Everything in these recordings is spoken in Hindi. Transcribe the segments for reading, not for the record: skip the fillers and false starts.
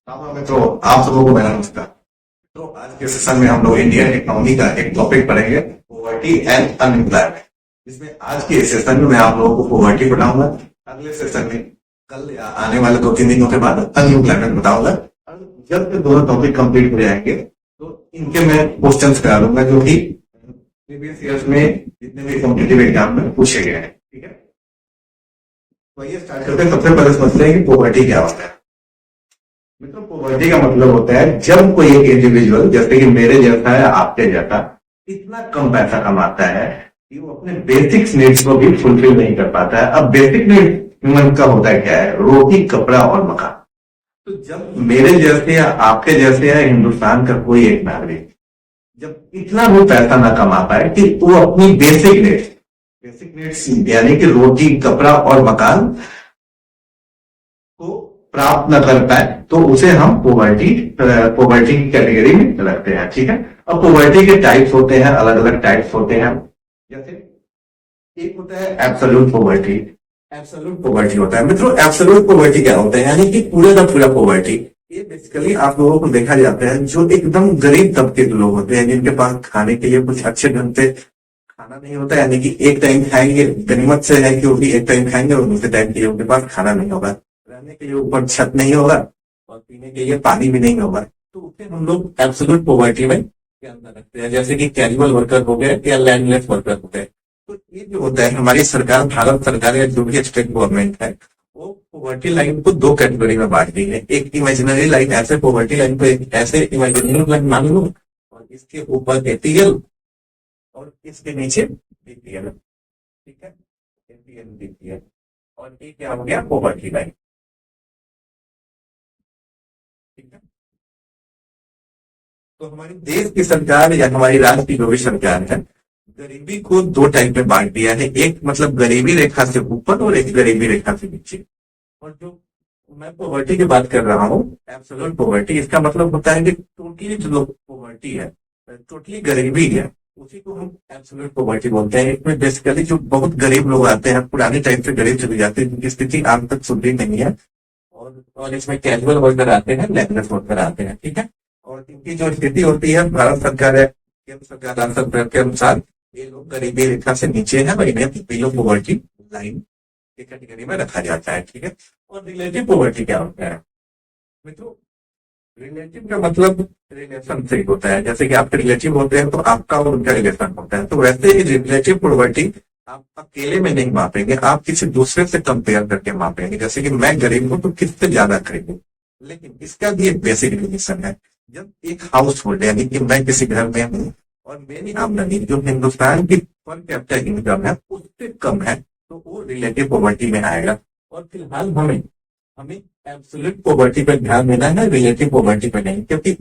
हाँ मित्रों, आप सबों को मेरा नमस्कार। तो आज के सेशन में हम लोग इंडियन इकोनॉमी का एक टॉपिक पढ़ेंगे, पॉवर्टी एंड अनएम्प्लॉयमेंट। इसमें आज के सेशन में मैं आप लोगों को पॉवर्टी बताऊंगा, अगले सेशन में कल या आने वाले 2-3 दिनों के बाद अनएम्प्लॉयमेंट बताऊंगा। और जब ये दोनों टॉपिक कंप्लीट हो जाएंगे तो इनके मैं क्वेश्चंस करा दूंगा जो कि प्रीवियस ईयर्स में जितने भी कॉम्पिटिटिव एग्जाम में पूछे गए हैं। ठीक है, तो ये स्टार्ट करते हैं। सबसे पहले समझते हैं कि पॉवर्टी क्या होता है। मित्रों, पॉवर्टी का मतलब होता है जब कोई एक इंडिविजुअल, जैसे कि मेरे जैसा है, आपके जैसा, इतना कम पैसा कमाता है कि वो अपने बेसिक नीड्स को भी फुलफिल नहीं कर पाता है। अब बेसिक नीड ह्यूमन का होता है क्या है? रोटी, कपड़ा और मकान। तो जब मेरे जैसे या आपके जैसे या हिंदुस्तान का कोई एक नागरिक जब इतना भी पैसा ना कमा पाए कि वो अपनी बेसिक नीड्स यानी कि रोटी, कपड़ा और मकान को प्राप्त न कर पाए, तो उसे हम पॉवर्टी की कैटेगरी में रखते हैं। ठीक है, अब पॉवर्टी के टाइप्स होते हैं, अलग अलग टाइप्स होते हैं। जैसे एक होता है एब्सोल्यूट पॉवर्टी। एब्सोल्यूट पॉवर्टी होता है मित्रों, एब्सोल्यूट पॉवर्टी क्या होता है? यानी कि पूरे का पूरा पॉवर्टी। ये बेसिकली आप लोगों को देखा जाता है जो एकदम गरीब तबके के लोग होते हैं, जिनके पास खाने के लिए कुछ अच्छे ढंग से खाना नहीं होता, यानी कि एक टाइम खाएंगे, गनीमत से है क्योंकि एक टाइम खाएंगे और दूसरे टाइम के लिए उनके पास खाना नहीं होगा, रहने के लिए ऊपर छत नहीं होगा और पीने के लिए पानी भी नहीं होगा, तो उसे हम लोग एब्सोल्यूट पॉवर्टी में के अंदर रखते हैं। जैसे कि कैजुअल वर्कर हो गए या लैंडलेस वर्कर हो गए। तो ये जो होता है, हमारी सरकार, भारत सरकार या जो भी स्टेट गवर्नमेंट है, वो पॉवर्टी लाइन को दो कैटेगरी में बांट दी है। एक इमेजिनरी लाइन, ऐसे पॉवर्टी लाइन को एक ऐसे इमेजिनरी लाइन मान लो, और इसके ऊपर एपीएल और इसके नीचे बीपीएल। ठीक है, एपीएल बीपीएल, और ये क्या हो गया? Poverty line. ठीक है, तो हमारी देश की सरकार या हमारी राज्य की जो भी सरकार है, गरीबी को दो टाइप में बांट दिया है। एक मतलब गरीबी रेखा से ऊपर और एक गरीबी रेखा से नीचे। और जो मैं पॉवर्टी की बात कर रहा हूँ, एब्सोल्यूट पॉवर्टी, इसका मतलब होता है कि टोटली जो पॉवर्टी है, टोटली गरीबी है, उसी को हम एब्सोल्यूट पॉवर्टी बोलते हैं। इसमें बेसिकली जो बहुत गरीब लोग आते हैं, पुराने टाइप से गरीब चले जाते हैं, जिनकी स्थिति आज तक सुधरी नहीं है, और इसमें कैजुअल वर्कर आते हैं, लैंडलेस वर्कर आते हैं। ठीक है, और इनकी जो स्थिति होती है, भारत सरकार है, केंद्र सरकार, राज्य सरकार के अनुसार ये लोग गरीबी रेखा से नीचे है और इन्हें बिलो पॉवर्टी लाइन की कैटेगरी में रखा जाता है। ठीक है, और रिलेटिव पॉवर्टी क्या होता है मित्रों? रिलेटिव का मतलब रिलेशन से होता है। जैसे कि आपके रिलेटिव होते हैं तो आपका और उनका रिलेशन होता है। तो वैसे ही रिलेटिव पॉवर्टी आप अकेले में नहीं मापेंगे, आप किसी दूसरे से कंपेयर करके मापेंगे। जैसे कि मैं गरीब हूं तो किससे ज्यादा गरीब हूं, लेकिन इसका भी एक बेसिक रिलेशन है। जब एक हाउस होल्ड यानी कि मैं किसी घर में हूँ और मेरी आमदनी जो हिंदुस्तान की पर कैपिटा इनकम है उससे कम है, तो वो रिलेटिव पॉवर्टी में आएगा। और फिलहाल हमें हमें एब्सोल्यूट पॉवर्टी पर ध्यान देना है, रिलेटिव पॉवर्टी पर नहीं, क्योंकि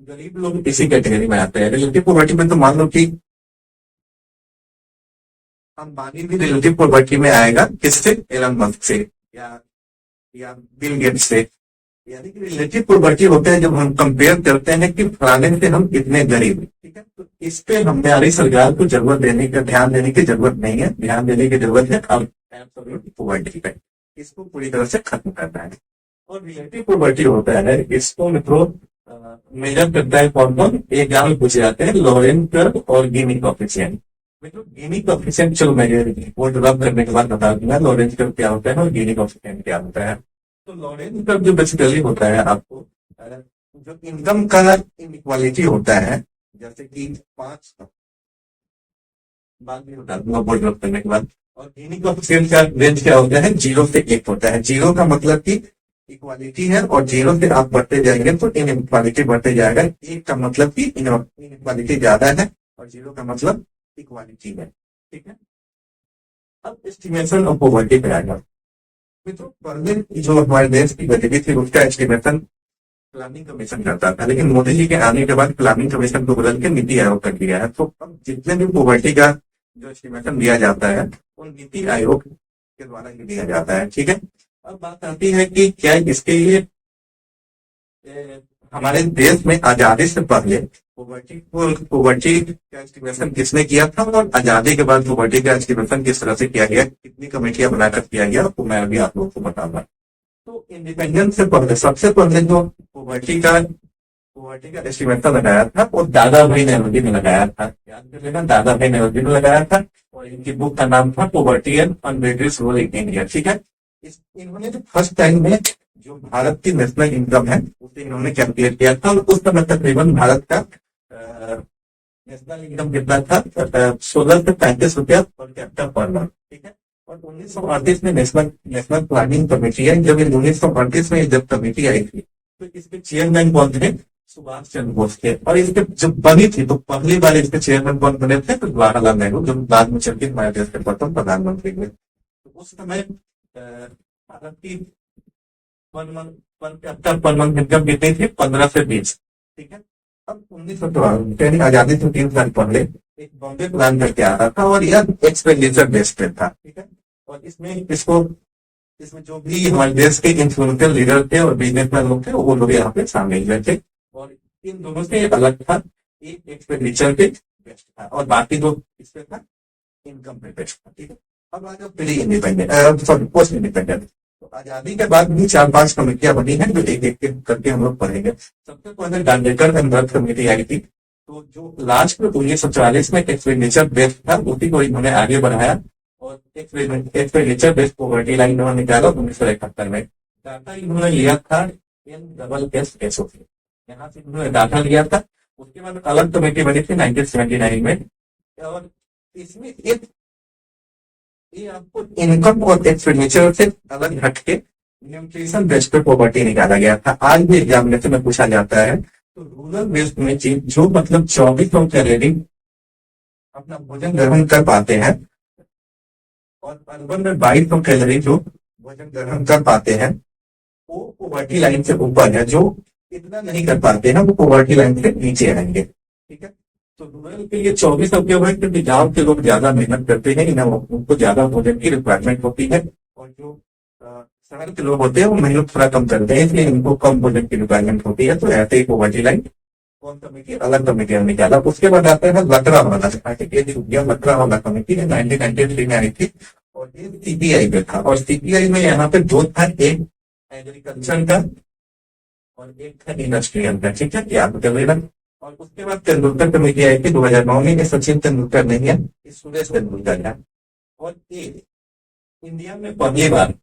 गरीब लोग इसी कैटेगरी में आते हैं। रिलेटिव पॉवर्टी में तो मान लो कि अंबानी भी रिलेटिव पॉवर्टी में आएगा, किससे? एलन मस्क से या बिल गेट्स से। यानी कि रिलेटिव पॉवर्टी होता है जब हम कंपेयर करते हैं कि फलाने से हम कितने गरीब हैं। ठीक है, तो इस पे हमारी सरकार को जरूरत देने का, ध्यान देने की जरूरत नहीं है, ध्यान देने की जरूरत है अब एब्सोल्यूट पॉवर्टी पे। इसको पूरी तरह से खत्म करना है। और रिलेटिव पॉवर्टी होता है, इसको मित्रों मेजर करता है कौन कौन? एग्जाम में पूछे जाते हैं, लॉरेंट कर्व और गिनी कोएफिशिएंट। मित्रों गिनी कोएफिशिएंट चलो मैं रिपोर्ट रब करने के बाद बता दूंगा लॉरेंट कर्व क्या होता है और गिनी कोएफिशिएंट क्या होता है। तो लॉरेंट कर्व जो बेसिकली होता है, आपको जो इनकम का इनइक्वालिटी होता है, जैसे कि 5 बाद में बता दूंगा बोर्ड रब करने के बाद। और गिनी कोएफिशिएंट का रेंज क्या होता है? 0 से 1 होता है। 0 का मतलब कि इक्वालिटी है और 0 से आप बढ़ते जाएंगे तो इनइक्वालिटी बढ़ते जाएगा। 1 का मतलब कि इनइक्वालिटी ज्यादा है और 0 का मतलब इक्वालिटी है। ठीक है, अब एस्टिमेशन ऑफ पॉवर्टी पे आएगा। मित्रों, पहले जो हमारे देश की गरीबी थी उसका एस्टिमेशन प्लानिंग कमीशन करता था, लेकिन मोदी जी के आने के बाद प्लानिंग कमीशन को बदल के नीति आयोग कर दिया है। तो अब जितने भी पॉवर्टी का जो एस्टिमेशन दिया जाता है वो नीति आयोग के द्वारा ही दिया जाता है। ठीक है, अब बात आती है कि क्या इसके लिए हमारे देश में आजादी से पहले पॉवर्टी का एस्टिमेशन किसने किया था और आजादी के बाद पॉवर्टी का एस्टिमेशन किस तरह से किया गया, कितनी कमेटियां बनाकर किया गया, तो मैं अभी आप लोगों को बताऊंगा। तो इंडिपेंडेंस से पहले सबसे पहले जो पॉवर्टी का एस्टिमेशन लगाया था वो दादा भाई नौरोजी ने लगाया था। याद कर लेना, दादा भाई नौरोजी ने लगाया था। और इनकी बुक का नाम था पॉवर्टी एंड अनरिड्यूस्ड रूरल इंडिया। ठीक है। इन्होंने जो फर्स्ट टाइम में जो भारत की नेशनल इनकम है उसे इन्होंने कैलकुलेट किया था। और उस समय तकरीबन भारत का नेशनल इनकम कितना था, 16 से 35 रुपया पर कैपिटा पर मंथ। ठीक है। और 1938 में नेशनल नेशनल प्लानिंग कमेटी है। जब 1938 में जब कमेटी आई थी तो इसके चेयरमैन कौन थे, सुभाष चंद्र बोस थे। और इसके जब बनी थी तो पहली बार इसके चेयरमैन कौन बने थे, तो जवाहरलाल नेहरू, जो बाद में चल के हमारे देश के प्रथम प्रधानमंत्री हुए। तो उस समय भारत की per month per capita per month income कितनी थी, 15 से 20। ठीक है। अब 1954 आजादी से 3 साल पहले एक बॉम्बे प्लान करके आ रहा था और यह एक्सपेंडिचर बेस्ड पे था। ठीक है। और इसमें जो भी हमारे देश के इन्फ्लुएंशियल लीडर थे और बिजनेसमैन लोग थे वो लोग यहाँ पे शामिल हुए थे। और इन दोनों से एक अलग था, एक एक्सपेंडिचर पे बेस्ड था और बाकी दो इस पे था, इनकम पे बेस्ड था। ठीक है। अब आ जाओ pre independent, sorry post independent. तो आजादी के बाद भी 4-5 कमेटियां बनी हैं जो एक एक करके हम लोग पढ़ेंगे। सबसे पहले डांडेकर एंड बर्थ कमेटी आई थी। तो जो लास्ट में 1944 में एक्सपेंडिचर बेस्ड था उसी को इन्होंने आगे बढ़ाया और एक्सपेंडिचर बेस्ड पॉवर्टी लाइन इन्होंने निकाला 1971 में। डाटा इन्होंने लिया था NSSOC, यहाँ से इन्होंने डाटा लिया था। उसके बाद अलग कमेटी बनी थी 1979 में। और इसमें एक ये आपको इनकम और एक्सपेंडिचर से अलग हटके न्यूट्रिशन बेस्ड पे पॉवर्टी निकाला गया था। आज भी एग्जामिनेशन में पूछा जाता है। तो रूरल बेस्ड में जो मतलब 2400 कैलोरी अपना भोजन ग्रहण कर पाते हैं और अर्बन में 2200 कैलोरी जो भोजन ग्रहण कर पाते हैं वो पॉवर्टी लाइन से ऊपर है। जो इतना नहीं कर पाते हैं वो पॉवर्टी लाइन से नीचे आएंगे। ठीक है। तो रूरल के लिए 2400 के हुए क्योंकि गाँव के लोग ज्यादा मेहनत करते हैं, इन्हें उनको ज्यादा भोजन की रिक्वायरमेंट होती है। और जो शहर के लोग होते हैं वो मेहनत थोड़ा कम करते हैं, इसलिए इनको कम भोजन की रिक्वायरमेंट होती है। तो ऐसे ही पॉवर्टी लाइन कौन कमेटी अलग कमेटी ने निकाला। उसके बाद आता है लकड़ा वाला, लकड़ा वाला कमेटी 1993 में आई थी और ये सीपीआई में था। और सीपीआई में यहाँ पे दो था, एक एग्रीकल्चर का और एक था इंडस्ट्रियल का। ठीक है। याद कर लेना। और उसके बाद तेंदुलकर कमेटी आई थी 2009 में। सचिन तेंदुलकर नहीं है, सुरेश तेंदुलकर है। और इंडिया में पहली बार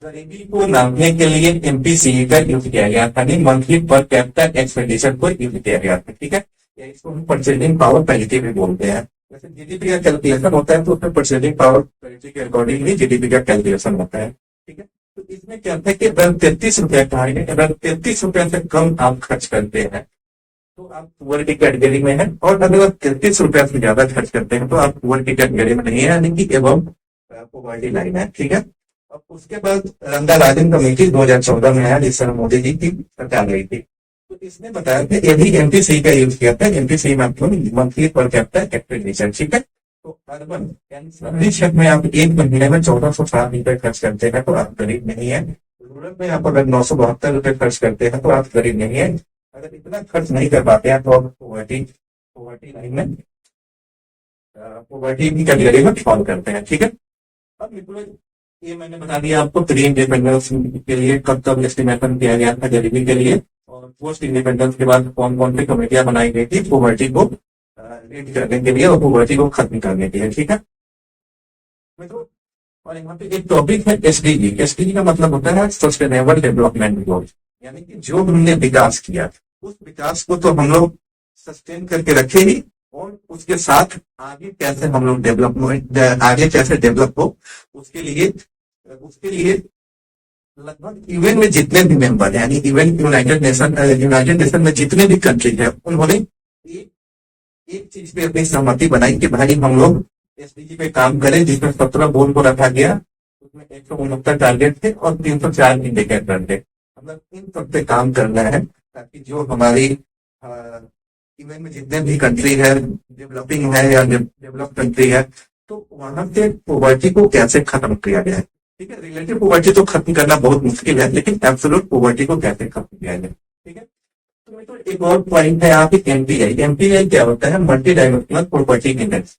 गरीबी को नापने के लिए MPCE का यूज किया गया था, मंथली पर कैपिटा एक्सपेंडिचर को यूज किया गया था। ठीक है। या इसको हम परचेजिंग पावर पैरिटी भी बोलते हैं। जैसे जीडीपी का कैलकुलेशन होता है तो उसमें परचेजिंग पावर पैरिटी के अकॉर्डिंगली जीडीपी का कैलकुलेशन होता है। ठीक है। तो इसमें क्या था कि अगर 33 रुपया अगर 33 रुपया से कम आप खर्च करते हैं तो आप पुअर की कैटेगरी में है। और अगर आप 33 रुपया से ज्यादा खर्च करते हैं तो आप पुअर की कैटेगरी में नहीं है, यानी कि एवं पॉवर्टी लाइन है। ठीक है। अब उसके बाद रंगा राजन कमेटी 2014 में आया, जिस समय मोदी जी की सरकार गई थी। तो इसने बताया कि यदि MPCE का यूज किया था, MPCE मतलब मंथली पर कैपिटा एक्सपेंडिचर। ठीक है। तो अर्बन शहरी क्षेत्र में आप एक महीने में 1460 रुपए खर्च करते हैं तो आप गरीब नहीं है। रूरल में आप अगर 972 रुपए खर्च करते हैं तो आप गरीब नहीं है। अगर इतना खर्च नहीं कर पाते हैं तो आप पॉवर्टी लाइन में पॉवर्टी की कैटेगरी में फॉल करते हैं। ठीक है। अब मित्रों ये मैंने बता दिया आपको प्री इंडिपेंडेंस के लिए कब तक एस्टिमेशन किया गया था गरीबी के लिए, और पोस्ट इंडिपेंडेंस के बाद कौन कौन सी कमेटियां बनाई गई थी पॉवर्टी को रीड करने के लिए और पॉवर्टी को खत्म करने के लिए। ठीक है मित्रों। और यहाँ पे एक टॉपिक है SDG। SDG का मतलब होता है सस्टेनेबल डेवलपमेंट गोल, यानी कि जो हमने विकास किया उस विकास को तो हम लोग सस्टेन करके रखे ही, और उसके साथ आगे कैसे हम लोग आगे कैसे डेवलप हो उसके लिए लगभग यूएन में जितने भी मेंबर यानी इवन यूनाइटेड नेशन में जितने भी कंट्री है उन्होंने एक चीज पे अपनी सहमति बनाई कि भाई हम लोग SDG पे काम करें, जिसमें 17 गोल को रखा गया। उसमें 169 टारगेट थे और 304 इंडिकेटर थे। मतलब इन सब पे काम करना है ताकि जो हमारी इवन में जितने भी कंट्री है, डेवलपिंग है या डेवलप कंट्री है, तो वहां से पॉवर्टी को कैसे खत्म किया जाए। ठीक है। रिलेटिव पॉवर्टी तो खत्म करना बहुत मुश्किल है, लेकिन एब्सोल्यूट पॉवर्टी को कैसे खत्म किया जाए। ठीक है। तो एक और पॉइंट है यहाँ पे MPI। MPI क्या होता है, मल्टी डायमेंशनल पॉवर्टी इंडेक्स।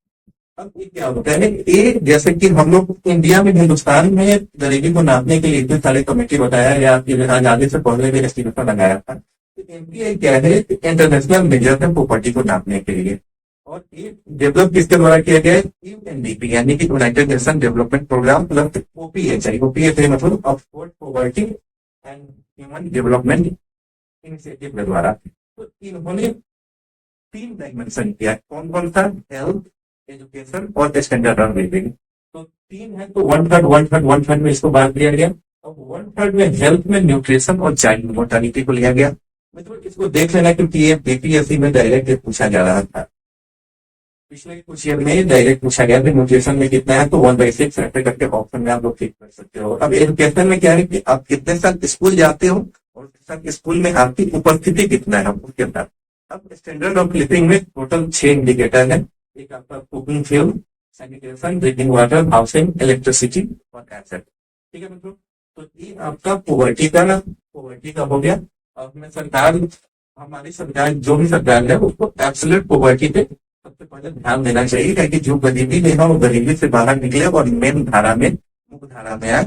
अब ये क्या होता है, ये जैसे कि हम लोग इंडिया में, हिंदुस्तान में गरीबी को नापने के लिए इतने सारे कमेटी बताया या फिर आजादी से पहले भी इंस्टीट्यूशन लगाया था। तो इनकी क्या है, इंटरनेशनल मेजर है प्रॉपर्टी को नापने के लिए। और ये डेवलप किसके द्वारा किया गया है, यूएनडीपी यानी कि united nation development programme plus OPHI. OPHI मतलब Oxford poverty and human development initiative के द्वारा। तो इन्होंने 3 डायमेंशन किया, कौन कौन सा, हेल्थ, एजुकेशन और स्टैंडर्ड ऑफ लिविंग। तो 3 है, तो 1/3 1/3 1/3 में इसको बांट दिया गया। अब 1/3 में हेल्थ में न्यूट्रिशन और चाइल्ड मोर्टालिटी को लिया गया। मतलब इसको देख लेना क्योंकि ये बीपीएससी में डायरेक्ट पूछा जा रहा था, पिछले कुछ ईयर में डायरेक्ट पूछा गया कि न्यूट्रिशन में कितना है, तो 1/6 ऐसे करके ऑप्शन में आप लोग ठीक कर सकते हो। अब एजुकेशन में क्या है कि आप कितने साल स्कूल जाते हो और उस साल स्कूल में आपकी उपस्थिति कितना है उसके साथ। अब स्टैंडर्ड ऑफ लिविंग में टोटल 6 इंडिकेटर है। एक आपका cooking fuel, sanitation, drinking water, housing, electricity और एसेट। ठीक है मित्रों, तो ये आपका पॉवर्टी का हो गया। अब में सरकार, हमारी सरकार, जो भी सरकार है उसको एब्सोल्यूट पॉवर्टी पे सबसे पहले ध्यान देना चाहिए, ताकि जो गरीबी में है वो गरीबी से बाहर निकले और मेन धारा में, मुख्य धारा में आए।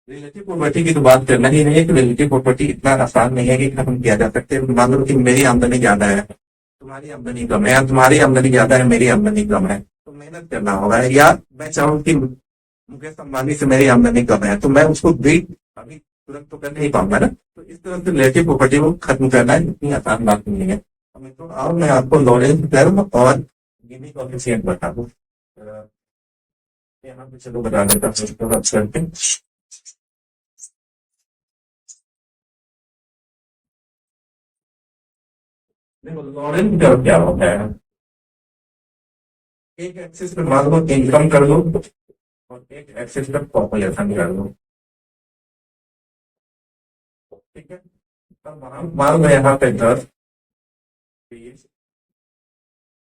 रिलेटिव प्रॉपर्टी की तो बात करना ही नहीं है कि रिलेटिव प्रॉपर्टी इतना आसान नहीं है कि खत्म किया जा सकते। मान लो कि मेरी आमदनी ज्यादा है, तुम्हारी आमदनी कम है, या तुम्हारी आमदनी ज्यादा है, मेरी आमदनी कम है, तो मेहनत करना होगा। या मैं चाहूँ कि मुकेश अंबानी से मेरी आमदनी कम है, तो मैं उसको बीट अभी तुरंत तो कर नहीं पाऊंगा ना। तो इस तरह से रिलेटिव प्रॉपर्टी को खत्म करना इतनी आसान बात नहीं है। तो अब मैं आपको लॉरेंस कर्व और गिनी कोएफिशिएंट बता दूं। यहाँ पे चलो बता देता हूँ। देखो लॉरेंस कर्व क्या होता है, एक एक्सिस पे मान लो इनकम कर लो और एक एक्सिस पे पॉपुलेशन कर लो। ठीक है, अब मान लो यहाँ पे 10, 20,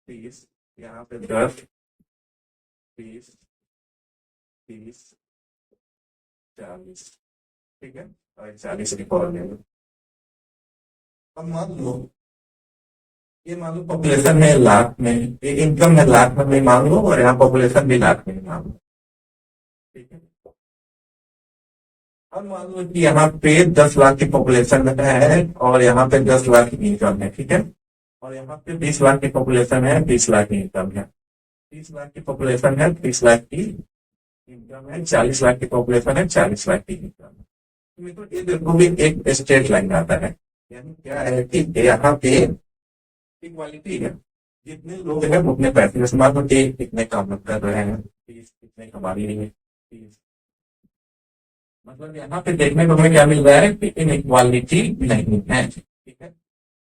30, यहाँ पे 10, 20, 30, 40। ठीक है, और 40 रिकॉर्ड ले लो। अब मान लो ये, मान लो पॉपुलेशन है लाख में, ये इनकम है लाख में मान लो, और यहाँ पॉपुलेशन भी लाख में मान लो। ठीक है, अब मान लो कि यहाँ पे 10 लाख की पॉपुलेशन है और यहाँ पे 10 लाख की इनकम है। ठीक है, और यहाँ पे 20 लाख की पॉपुलेशन है, 20 लाख की इनकम है। 30 लाख की पॉपुलेशन है, 30 लाख की इनकम है। 40 लाख की पॉपुलेशन है, 40 लाख की इनकम है। तो मित्रों ये देखो भी एक स्ट्रेट लाइन आता है, यानी क्या है कि यहाँ पे इक्वालिटी है, जितने लोग हैं उतने पैसे। जैसे मान लो कि कितने काम कर रहे हैं, फीस कितने कमा रही है, फीस। मतलब यहाँ पे देखने को हमें क्या मिल रहा है कि इनइक्वालिटी नहीं है। ठीक है,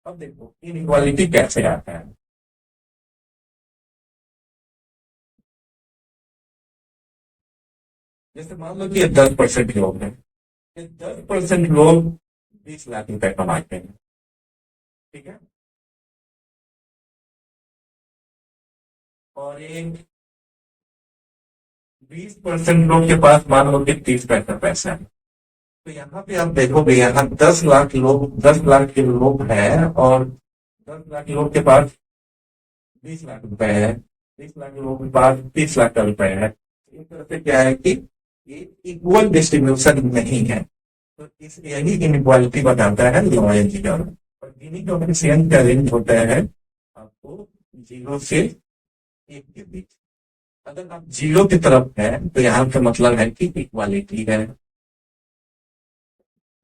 अब देखो इनइक्वालिटी कैसे आता है। जैसे मान लो कि ये 10% लोग हैं, ये 10% लोग 20 लाख रुपए कमाते हैं। ठीक है, और ये 20% लोग के पास मान लो कि 30 पैसा पैसा है। तो यहाँ पे आप देखोगे, यहाँ 10 लाख के लोग हैं और 10 लाख लोग के पास 20 लाख रुपए है, 20 लाख लोगों के पास 30 लाख का रुपए है। इस तरह से क्या है कि ये इक्वल डिस्ट्रीब्यूशन नहीं है। तो इस यही इनइक्वालिटी बताता है लॉरेंस कर्व। और गिनी कोएफिशिएंट का रेंज होता है आपको 0 से 1 के बीच। अगर आप 0 की तरफ है तो यहाँ का मतलब है कि इक्वालिटी है,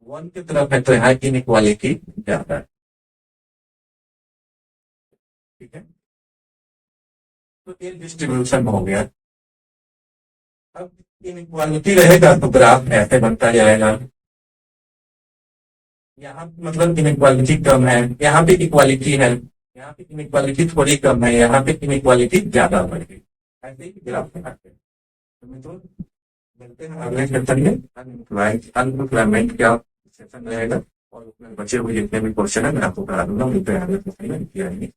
1 की तरफ है तो यहाँ इनइक्वालिटी ज्यादा है। ठीक है, तो ये डिस्ट्रीब्यूशन हो गया। अब इनइक्वालिटी रहेगा तो ग्राफ ऐसे बनता जाएगा। यहाँ मतलब इनइक्वालिटी कम है, यहाँ पे इक्वालिटी है, यहाँ पे इनइक्वालिटी थोड़ी कम है, यहाँ पे इनइक्वालिटी ज्यादा बढ़ गई। ऐसे ही ग्राफ बनाते हैं। तो मित्रों मिलते हैं अगले सेशन में। अनएम्प्लॉयमेंट क्या सेशन रहेगा और उसमें बचे हुए जितने भी क्वेश्चन है मैं आपको करा दूंगा। मिलते हैं अगले सेशन में।